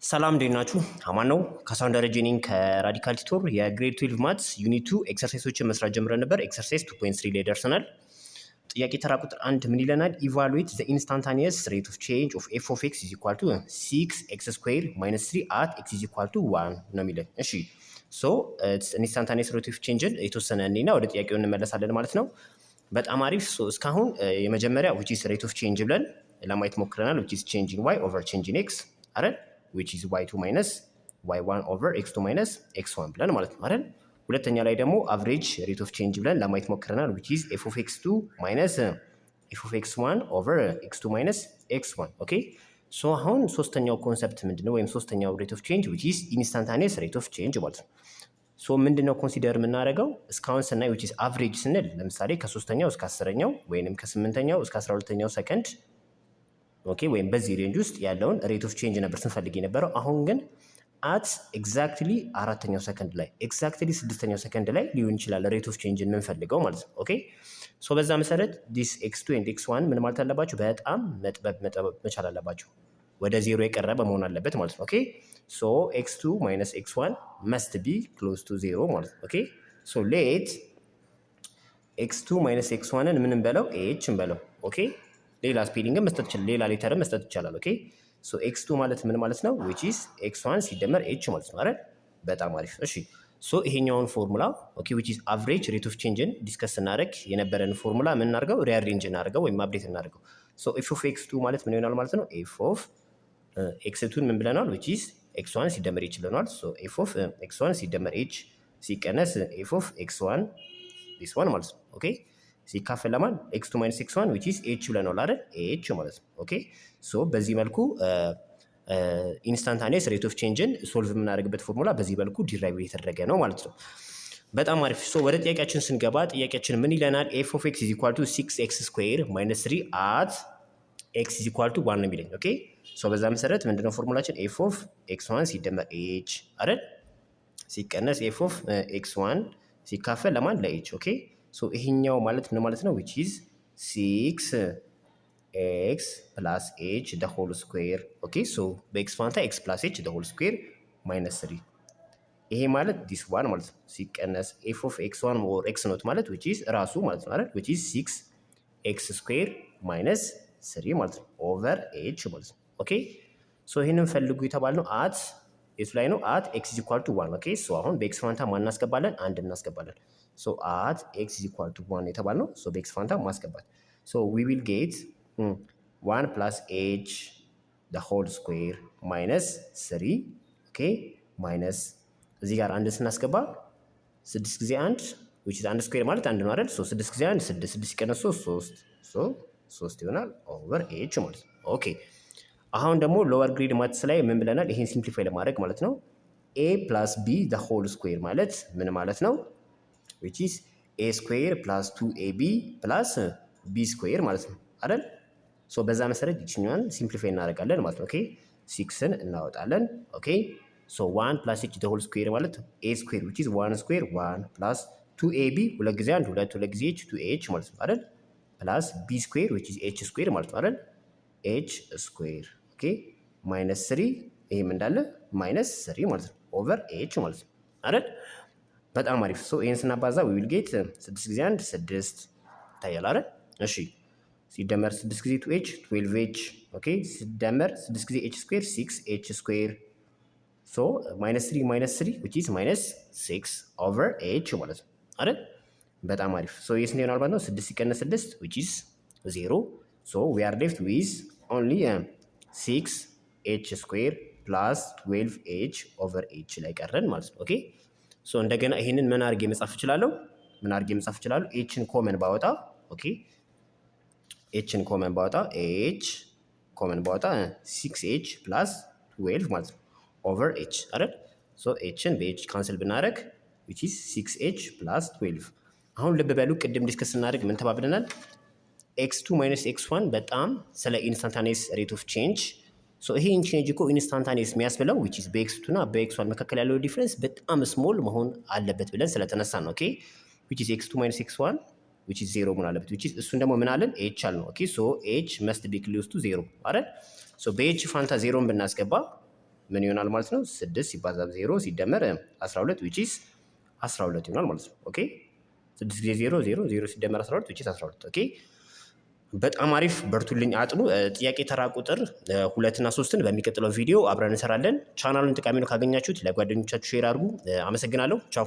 ሰላም እንዴት ናችሁ? አማን ነው። ካሳሁን ደረጀ ነኝ ከራዲካል ቲቶር የግሬድ 12 ማትስ ዩኒት 2 ኤክሰርሳይሶችን መስራት ጀምረን ነበር። ኤክሰርሳይዝ 2.3 ላይ ደርሰናል። ጥያቄ ተራ ቁጥር 1 ምን ይለናል? ኢቫሉዌት ዘ ኢንስታንታኒየስ ሬት ኦፍ ቼንጅ ኦፍ ኤፍ ኦፍ ኤክስ ኢዝ ኢኳል ቱ 6x ስኩዌር ማይነስ 3 አት ኤክስ ኢዝ ኢኳል ቱ 1 ነው የሚለን። እሺ ሶ ኢንስታንታኒየስ ሬት ኦፍ ቼንጅን የተወሰነ እኔና ወደ ጥያቄው እንመለሳለን ማለት ነው። በጣም አሪፍ። ሶ እስካሁን የመጀመሪያ which is rate of change ብለን ለማየት ሞክረናል። which is change in y over change in x አይደል? which is y2 minus y1 over x2 minus x1 ብለን ማለት ነው አይደል? ሁለተኛ ላይ ደግሞ average rate of change ብለን ለማየት ሞክረናል። which is f of x2 minus f of x1 over x2 minus x1 ኦኬ። ሶ አሁን ሶስተኛው ኮንሰፕት ምንድነው? ወይም ሶስተኛው rate of change which is instantaneous rate of change ማለት ነው። ሶ ምንድነው ኮንሲደር የምናደርገው እስካሁን ስናይ which is average ስንል ለምሳሌ ከ3ኛው እስከ 10ኛው ወይንም ከ8ኛው እስከ 12ኛው ሰከንድ ኦኬ ወይም በዚህ ሬንጅ ውስጥ ያለውን ሬት ኦፍ ቼንጅ ነበር ስንፈልግ የነበረው። አሁን ግን አት ኤግዛክትሊ 4ኛው ሰከንድ ላይ ኤግዛክትሊ 6ኛው ሰከንድ ላይ ሊሆን ይችላል ሬት ኦፍ ቼንጅ የምንፈልገው ማለት ነው። ኦኬ ሶ በዛ መሰረት ዲስ x2 ኤንድ x1 ምን ማለት አለባቸው? በጣም መጥበብ መቻል አለባቸው። ወደ ዜሮ የቀረበ መሆን አለበት ማለት ነው። ኦኬ ሶ x2 minus x1 must be close to 0 ማለት ነው። ኦኬ ሶ ሌት x2 minus x1ን ምን እንበለው? h እንበለው። ኦኬ ሌላ ስፔሊንግ መስጠት ይችላል፣ ሌላ ሌተር መስጠት ይችላል። ኦኬ ሶ x2 ማለት ምን ማለት ነው? which is x1 ሲደመር h ማለት ነው አይደል? በጣም አሪፍ። እሺ ሶ ይሄኛውን ፎርሙላ ኦኬ which is average rate of change ዲስከስ እናደርግ የነበረን ፎርሙላ ምን እናድርገው? ሪአሬንጅ እናድርገው ወይም አፕዴት እናድርገው። ሶ f of x2 ማለት ምን ይሆናል ማለት ነው? f of x2 ምን ብለናል? which is x1 ሲደመር h ብለናል። ሶ f of x1 ሲደመር h ሲቀነስ f of x1 this one ማለት ነው። ኦኬ ሲካፈል ለማን? x2 minus x1 which is h ብለናል አይደል? h ማለት ነው። ኦኬ ሶ በዚህ መልኩ ኢንስታንታኒየስ ሬት ኦፍ ቼንጅን ሶልቭ የምናደርግበት ፎርሙላ በዚህ መልኩ ዲራይቭ የተደረገ ነው ማለት ነው። በጣም አሪፍ። ሶ ወደ ጥያቄያችን ስንገባ ጥያቄያችን ምን ይለናል? f of x is equal to 6x square minus 3 at x is equal to 1 ነው የሚለኝ። ኦኬ ሶ በዛ መሰረት ምንድነው ፎርሙላችን? f of x1 ሲደመር h አይደል ሲቀነስ f of x1 ሲካፈል ለማን? ለh። ኦኬ ሶ ይሄኛው ማለት ምን ማለት ነው? which is 6x plus h the whole square ኦኬ ሶ በx ፋንታ x plus h the whole square minus 3 ይሄ ማለት this one ማለት ነው። ሲቀነስ f of x1 or x ኖት ማለት which is ራሱ ማለት ነው አይደል? which is 6x square minus 3 ማለት ነው over h ማለት ነው። ኦኬ ሶ ይሄንን ፈልጉ የተባልነው at የቱ ላይ ነው? at x is equal to 1 ኦኬ ሶ አሁን በx ፋንታ ማን እናስገባለን? አንድ እናስገባለን። ሶ at x is equal to 1 የተባልነው ሶ በx ፋንታ ማስገባት ሶ we will get 1 plus h the whole square minus 3 ኦኬ ማይነስ እዚህ ጋር አንድ ስናስገባ 6 ጊዜ 1 which is 1 ስኩዌር ማለት 1 ነው አይደል? ሶ 6 ጊዜ 1 6 6 ሲቀነስ 3 ሶ 3 ይሆናል ኦቨር h ማለት ነው። ኦኬ አሁን ደግሞ ሎወር ግሬድ ማትስ ላይ ምን ብለናል? ይሄን ሲምፕሊፋይ ለማድረግ ማለት ነው a plus b the whole square ማለት ምን ማለት ነው? which is a square plus 2ab plus b square ማለት ነው አይደል? ሶ በዛ መሰረት ይችኛዋን ሲምፕሊፋይ እናደርጋለን ማለት ነው። ኦኬ 6ን እናወጣለን። ኦኬ ሶ 1 plus h the whole square ማለት a square which is 1 square 1 plus 2ab ሁለት ጊዜ 1 ሁለት ጊዜ h 2h ማለት ነው አይደል? plus b square which is h square ማለት ነው አይደል? h square ኦኬ minus 3 ይሄም እንዳለ minus 3 ማለት ነው over h ማለት ነው አይደል? በጣም አሪፍ። ሶ ይሄን ስናባዛ we will get 6 ጊዜ 1 6 ታያለ አይደል? እሺ ሲደመር 6 ጊዜ 2h 12h ኦኬ ሲደመር 6 ጊዜ h ስኩዌር 6h ስኩዌር ሶ -3 which is -6 over h ማለት ነው አይደል? በጣም አሪፍ። ሶ ይሄስ ነው ይሆናል ማለት ነው 6 ሲቀነስ 6 which is 0 so we are left with only 6h ስኩዌር plus 12h over h ላይ ቀረን ማለት ነው። ኦኬ ሶ እንደገና ይሄንን ምን አድርጌ መጻፍ እችላለሁ? hን ኮመን ባወጣ ኦኬ hን ኮመን ባወጣ h 6h plus 12 ማለት ነው over h አይደል? ሶ hን በh ካንስል ብናደርግ which is 6h plus 12 አሁን ልብ በሉ ቅድም ዲስከስ እናደርግ ምን ተባብለናል? x2 minus x1 በጣም ስለ ኢንስታንታኒየስ ሬት ኦፍ ቼንጅ ሶ ይሄን ቼንጅ እኮ ኢንስታንታኒየስ የሚያስብለው which is በx2 እና በx1 መካከል ያለው ዲፍረንስ በጣም ስሞል መሆን አለበት ብለን ስለተነሳ ነው። ኦኬ which is x2 minus x1 which is 0 መሆን አለበት which is እሱን ደግሞ ምን አለን? h አለ ነው። ኦኬ ሶ h must be close to 0 አይደል? ሶ በh ፋንታ 0ን ብናስገባ ምን ይሆናል ማለት ነው? 6 ሲባዛ 0 ሲደመር 12 which is 12 ይሆናል ማለት ነው። ኦኬ 6 ጊዜ 0 0 0 ሲደመር 12 which is 12። ኦኬ በጣም አሪፍ በርቱልኝ፣ አጥኑ። ጥያቄ ተራ ቁጥር 2 እና 3ን በሚቀጥለው ቪዲዮ አብረን እንሰራለን። ቻናሉን ጠቃሚ ነው ካገኛችሁት ለጓደኞቻችሁ ሼር አድርጉ። አመሰግናለሁ። ቻው